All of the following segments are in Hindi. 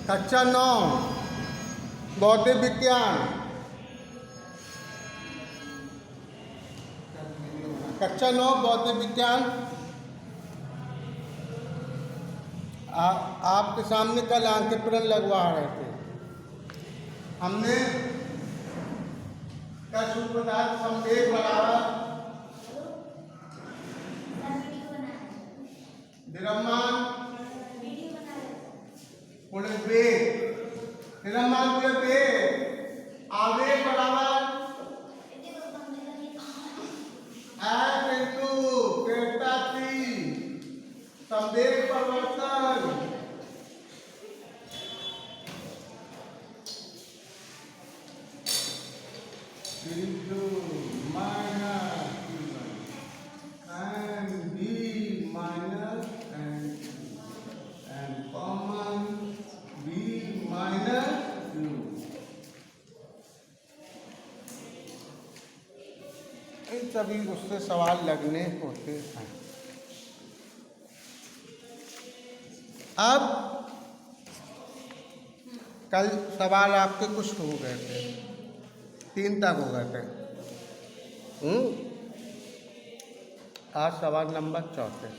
कक्षा 9 भौतिक विज्ञान। कक्षा 9 भौतिक विज्ञान। आपके सामने कल अंकुरण लगवा रहे थे। हमने क्या सूत्र बताया? संवेग बराबर द्रव्यमान गुणित वेग। द्रव्यमान गुणित वेग। आवेग बराबर F इंटू डेल्टा T। संवेग परिवर्तन into minus and b minus and common b minus u. इन सभी उससे सवाल लगने होते हैं। अब कल सवाल आपके कुछ हो गए थे, 3 तक हो गए थे। आज सवाल नंबर 34।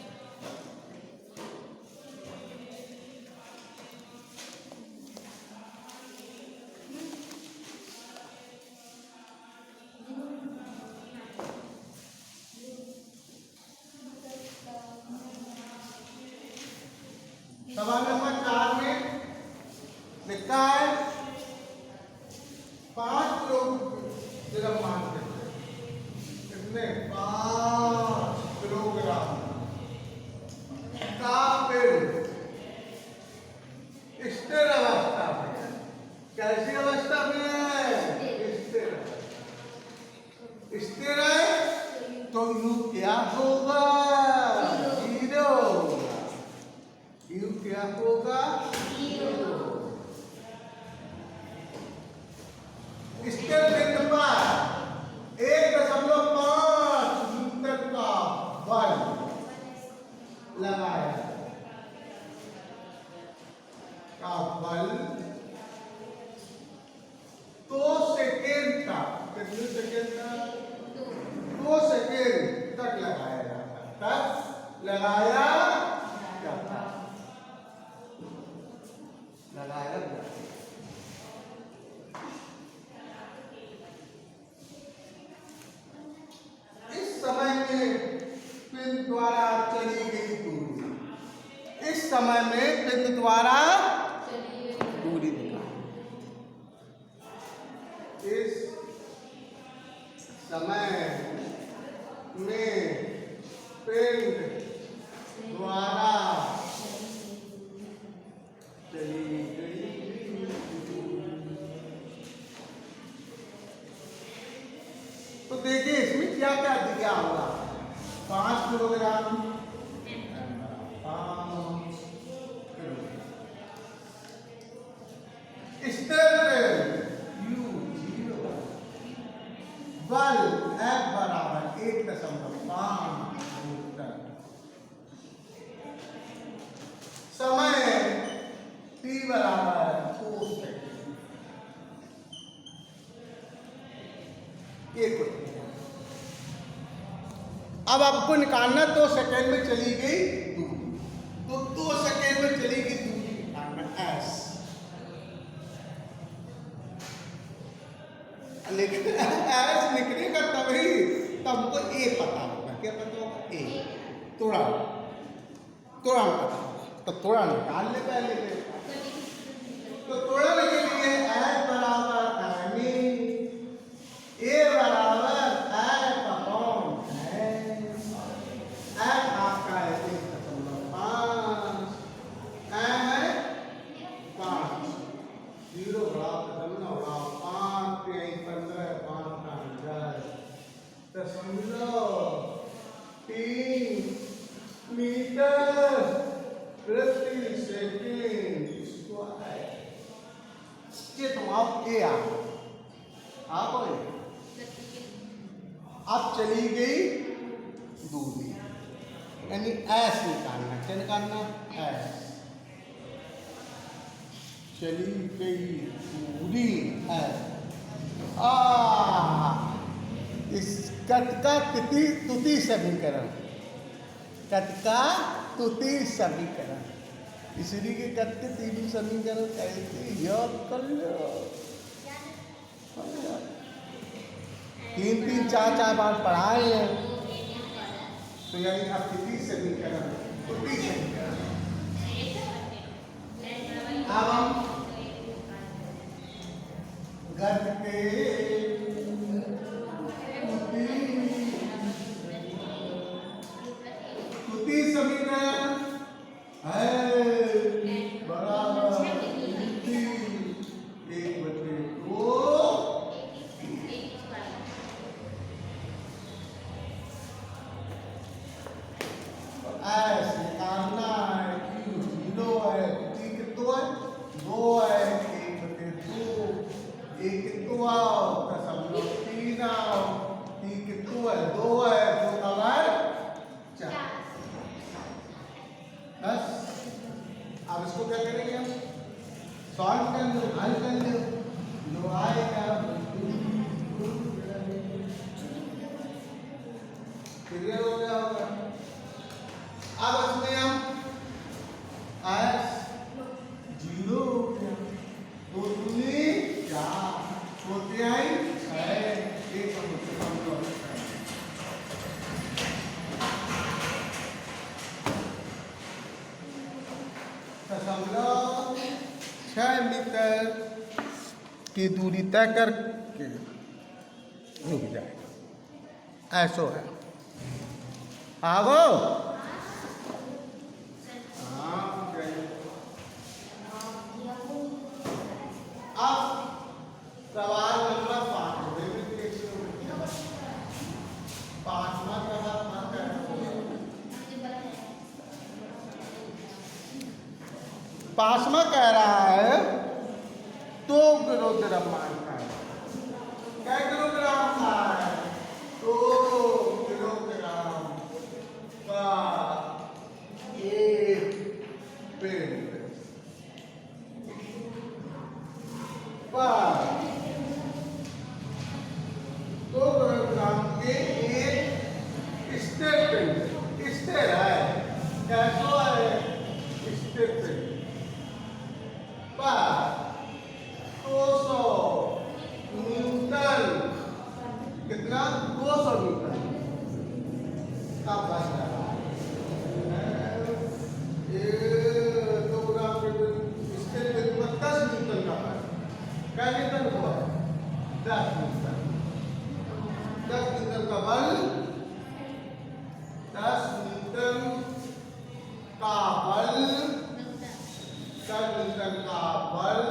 सवाल नंबर 4 में लिखा है 5 लोग द्रव्यमान करते हैं। कितने? 5 किलोग्राम का पिंड स्थिर अवस्था में है। कैसी अवस्था में है? स्थिर। स्थिर है तो यू क्या होगा? 0 होगा। यू क्या होगा? 0। स्थिर पिंड पर 1.5 न्यूटन का बल लगाया। का बल 2 सेकेंड तक, कितने सेकेंड तक? 2 सेकेंड तक लगाया जाता। तक लगाया जाता। लगाया जाता। इस समय में पिंड द्वारा चली गई दूरी, इस समय में पिंड द्वारा दूरी दिखा। इस समय में पिंड द्वारा चली गई। तो देखिए इसमें क्या क्या दिया होगा? 5 किलोग्राम, 5 स्थिर U 0, बल F बराबर 1.5 न्यूटन, समय T बराबर 2 सेकेंड। अब आपको निकालना 2 सेकेंड में चली गई दूरी। तो 2 सेकेंड में चली गई दूरी निकालना S। लेकिन S निकलेगा तभी तब हमको A पता होगा। क्या पता होगा? A। तुरंत पता होगा। तो तुरंत निकाल ले पहले। तो तुरंत के लिए S बराबर A बराबर F अपॉन F आपका है 1.5, M है 5, 0 बड़ा 5 3 15 5 10.3 मीटर प्रति सेकेंड स्क्वायर। ये तो आप ए आप अब चली गई दूरी, यानी एस निकालना। क्या निकालना? एस। चली गई पूरी है। आ इस कट का तिथि तुति समीकरण, कट का तुति समीकरण, इसलिए के कट के तीन समीकरण कैसे याद कर लो। तीन तीन चार चार बार पढ़ाए हैं, तो यानी अब तिथि समीकरण, तुति समीकरण। अब हम गट के तुति समीकरण है बराबर तुति 1/2 ऐसे निकालना है कि 0 है, तुति कितना है 2 है, 1/2 1 कितना 0.3 ती कितना है 2 है, 2 का वर्ग 4 10। अब इसको क्या करेंगे हम, सॉल्व कर लो, हल कर लो, जो आएगा क्लियर हो गया होगा। अब इसमें हम s 0 हो गया, 2 दूनी 4, 2 तिहाई 6, 1 दशमलव 6 मीटर की दूरी तय करके रुक जाएगा, ऐसो है। आगो अब सवाल नंबर 5 पांचवा पांचवा कह रहा है 2 किलोग्राम का है, क्या किलोग्राम का है 2 किलोग्राम का एक पिंड पर 2 किलोग्राम के एक स्थिर पिंड, स्थिर है कैसो है स्थिर पिंड पर 200 न्यूटन, कितना 200 न्यूटन का बन रहा है। 2 ग्राम के स्थिर पिंड पर 10 न्यूटन का बन, क्या न्यूटन हुआ 10 न्यूटन, 10 न्यूटन का बल, 10 न्यूटन का बल, 10 न्यूटन का बल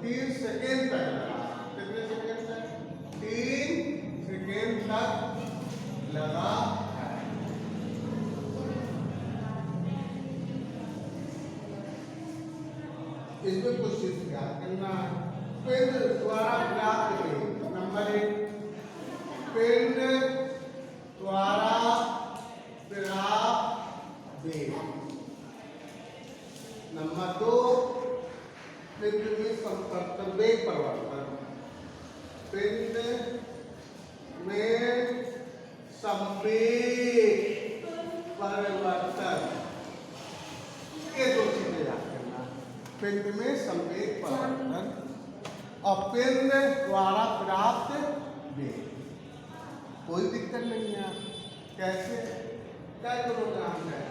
3 सेकेंड तक लगा, कितने सेकेंड तक 3 सेकेंड तक लगा। इसमें कुछ चीज याद करना है। पिंड द्वारा प्राप्त वेग, नंबर 1 पिंड द्वारा प्राप्त वेग, नंबर 2 पिंड में संपर्क वेग परिवर्तन, पिंड में संवेग परिवर्तन, ये 2 चीजें याद करना, पिंड में संवेग परिवर्तन और पिंड द्वारा प्राप्त वेग। कोई दिक्कत नहीं है, कैसे क्या किलोग्राम है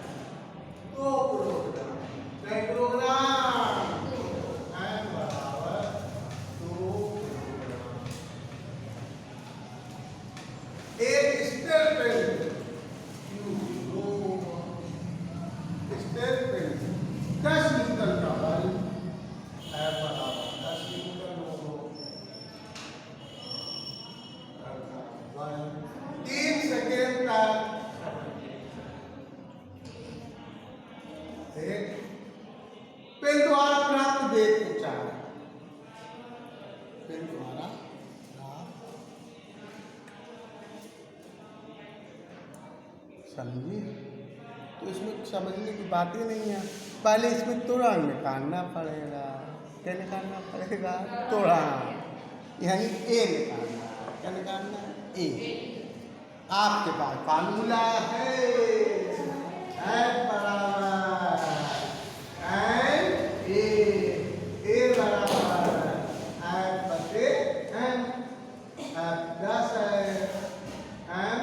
2 किलोग्राम, क्या किलोग्राम है बराबर 2 किलोग्राम। एक स्थिर पिंड स्थिर पिंड 10 न्यूटन का बल है बराबर 10 न्यूटन हो 3 सेकेंड तक पिंड द्वारा प्राप्त वेग पूछा है, पिंड द्वारा समझी? तो इसमें समझने की बात ही नहीं है। पहले इसमें तुरंत निकालना पड़ेगा। क्या निकालना पड़ेगा? तुरंत, यानी ए निकालना। क्या निकालना? ए। आपके पास फार्मूला है बराबर एन ए बराबर एफ बटे एन। एफ 10 है, एन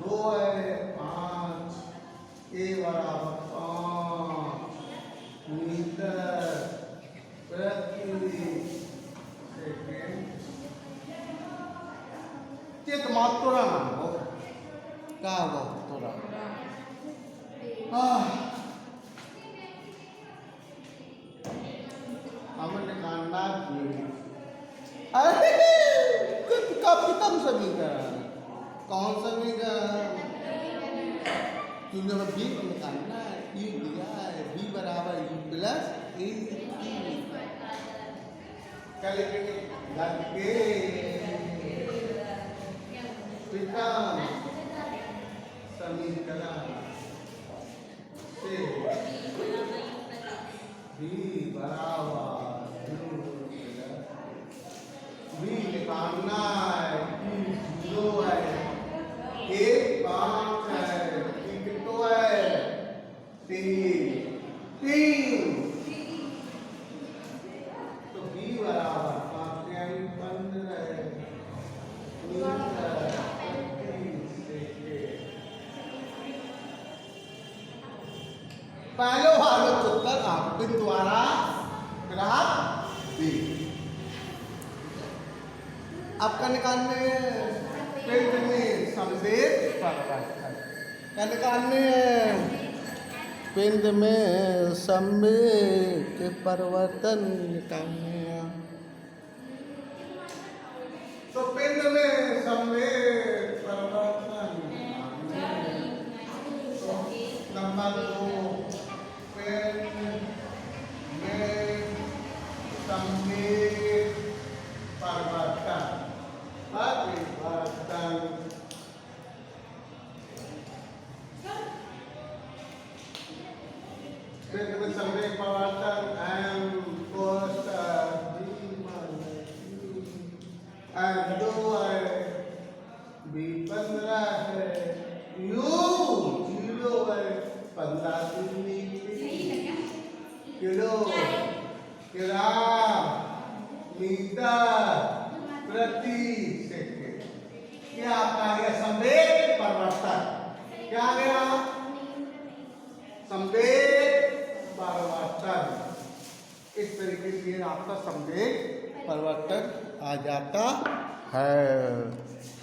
2 है, 5, ए बराबर 5 मीटर प्रति सेकेंड। एक मात्रा हो क्या हो तोरा हमने कांडा अरे काफी कम समीकरण। कौन समीकरण? तुमने बी को निकालना है, ई दिया है, बी बराबर यू प्लस ए। क्या लिखेंगे? समीकरण से बी बराबर बी निकालना है, 0 है, 1 5 है, कितना है? 3। तो बी बराबर 15 है, पहले वाले उत्तर आपके द्वारा ग्राफ दी। आपका निकालने पिंड में संवेग परिवर्तन। क्या निकालने पिंड में संवेग के परिवर्तन निकालने हैं। तो पिंड में संवेग परिवर्तन नंबर 2 संवेग परिवर्तन पिंड में संवेग परिवर्तन एम कोस एम 2 है, बी 15 है, यू 0 है, 15 किलोग्राम मीटर प्रति सेकेंड। क्या आपका यह संवेग परिवर्तन? क्या गया? संवेग परिवर्तन। इस तरीके से आपका संवेग परिवर्तन आ जाता है।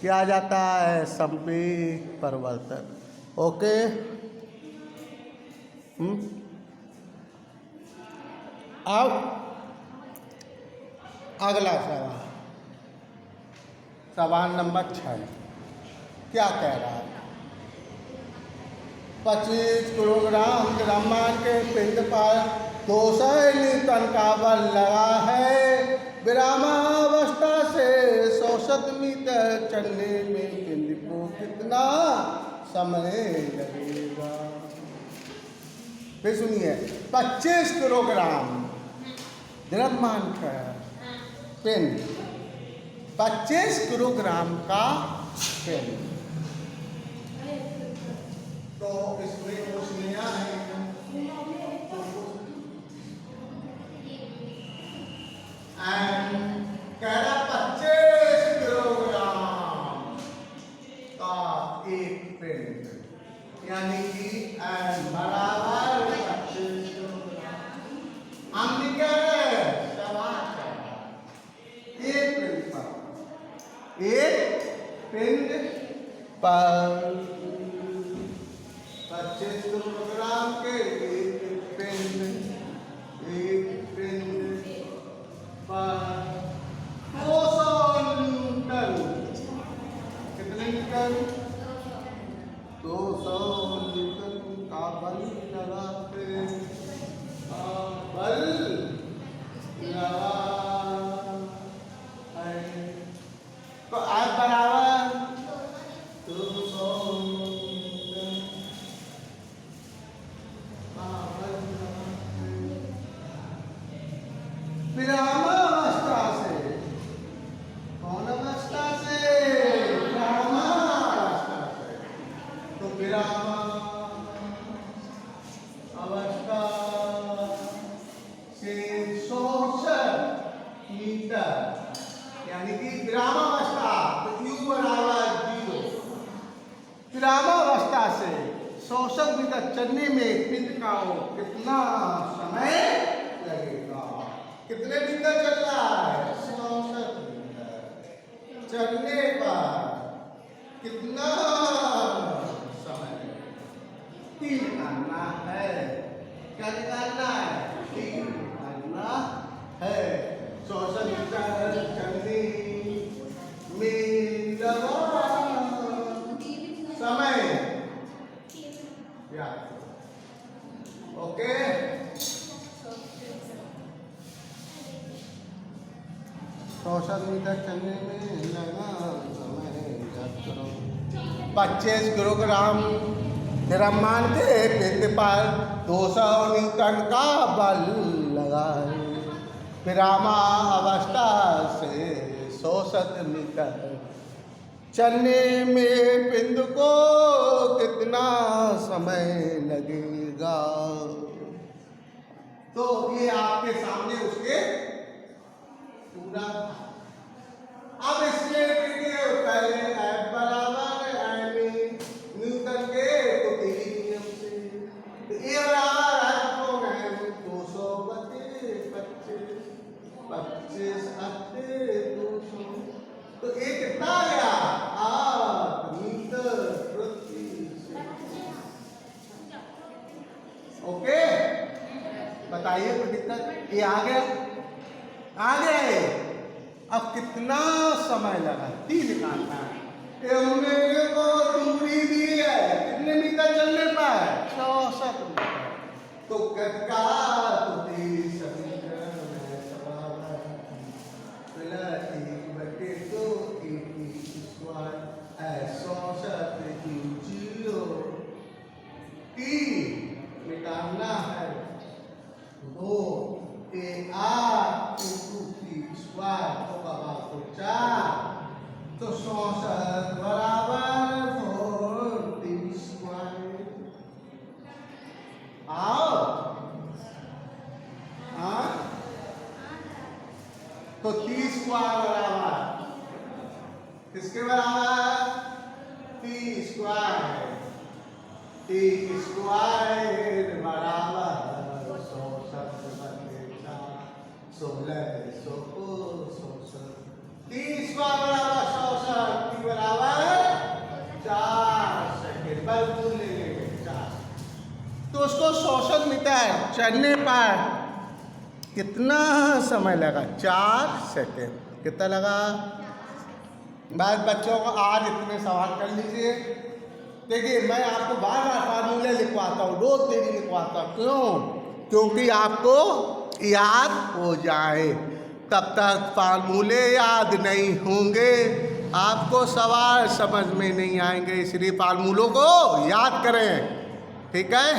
क्या आ जाता है? संवेग परिवर्तन। ओके। अब अगला सवाल, सवाल नंबर 6 क्या कह रहा है? 25 किलोग्राम द्रव्यमान के पिंड पर 200 न्यूटन का बल लगा है। विरामावस्था से 100 मीटर चलने में पिंड को कितना समय लगेगा? फिर सुनिए, 25 किलोग्राम द्रव्यमान का पिंड, 25 किलोग्राम का पिंड। तो इसमें कुछ नया है। कह रहा 25 किलोग्राम का एक पिंड, यानी कि एन बराबर 25 किलोग्राम। हमने क्या है? एक पिंड पर 25 किलोग्राम के एक पिंड पर 200 न्यूटन। कितने न्यूटन? 200 न्यूटन का बल लगाते बल लगा है। तो आज बराबर 200 न्यूटन अवस्था से 66 मीटर, यानी कि विरामावस्था तो U बराबर 0। विरामावस्था से 66 मीटर चलने में पिंड का कितना समय लगेगा? कितने मीटर चल रहा है? 66 मीटर चलने पर कितना समय? 3 निकालना है। क्या निकालना है? 3 निकालना है। 66 मीटर चलने में लगा समय। या ओके, 66 मीटर चलने में लगा समय 25 किलोग्राम द्रव्यमान के पिंड पर 200 न्यूटन का बल लगा है। विरामावस्था से 66 मीटर चलने में पिंड को कितना समय लगेगा? तो ये आपके सामने उसके पूरा। अब इसके पहले F बराबर m न्यूटन के तो तेरी नियम से तो A बराबर F को मैं 225 25 80 200 तो A कितना आ गया? 8 मीटर प्रति सेकंड। ओके, बताइए कोई दिक्कत? ये आ गया? आ गया है। अब कितना समय लगा? 3 निकालना है। हमने को दूरी दी है कितने मीटर चलने पर? 66 मीटर। तो कटका तो 30 मीटर प्लस 1/2 स्क्वायर 66 0 3 निकालना है 2 8 स्क्वायर तो बाबा को 4 तो 66 बराबर 4 स्क्वायर। आओ हाँ तो 30 स्क्वायर बराबर किसके बराबर? 30 स्क्वायर बराबर 16 30 स्क्वायर बराबर 66 बराबर 4 सेकेंड। बल ले लेंगे 4। तो उसको 66 मीटर चलने पर कितना समय लगा? 4 सेकेंड। कितना लगा? बस बच्चों को आज इतने सवाल कर लीजिए। देखिए मैं आपको बार बार फार्मूले लिखवाता हूँ, रोज देरी लिखवाता हूँ। क्यों? क्योंकि आपको याद हो जाए। तब तक फार्मूले याद नहीं होंगे, आपको सवाल समझ में नहीं आएंगे। इसलिए फार्मूलों को याद करें, ठीक है?